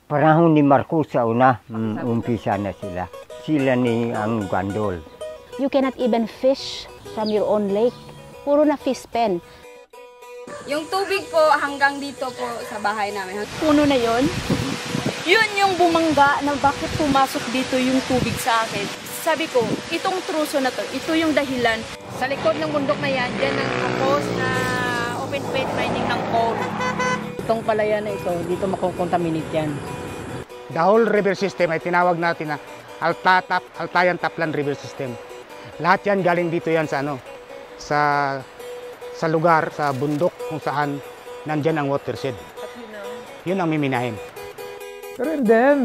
Panahon ni Marcos sa una, umpisa na sila. Sila ni ang Gwandol. You cannot even fish from your own lake. Puro na fish pen. Yung tubig po hanggang dito po sa bahay namin. Puno na yon. Yun yung bumangga na bakit pumasok dito yung tubig sa akin. Sabi ko, itong truso na to, ito yung dahilan. Sa likod ng bundok na yan, dyan ang kapos na open pit mining ng coal. Itong palayan na ito, dito makukontaminate yan. The whole river system ay tinawag natin na Altayan Taplan River System. Lahat yan galing dito yan sa sa lugar, sa bundok kung saan nandyan ang watershed. Yun ang miminahin. Pero in the end,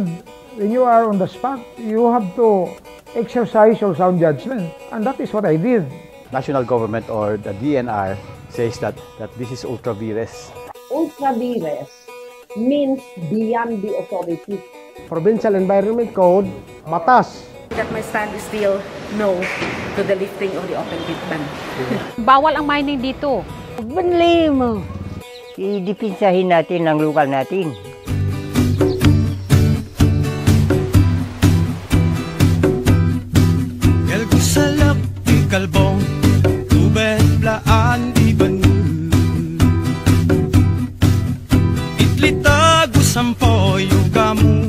when you are on the spot, you have to exercise your sound judgment. And that is what I did. National government or the DNR says that this is ultra vires. Ultra vires means beyond the authority. Provincial Environment Code, batas. That my stand is still no to the lifting of the open pit ban. Bawal ang mining dito. Banli mo. Idipinsahin natin ang lokal natin. Salak di kalbong, tubet blaan di banul. Itlitag usampo yung gamu.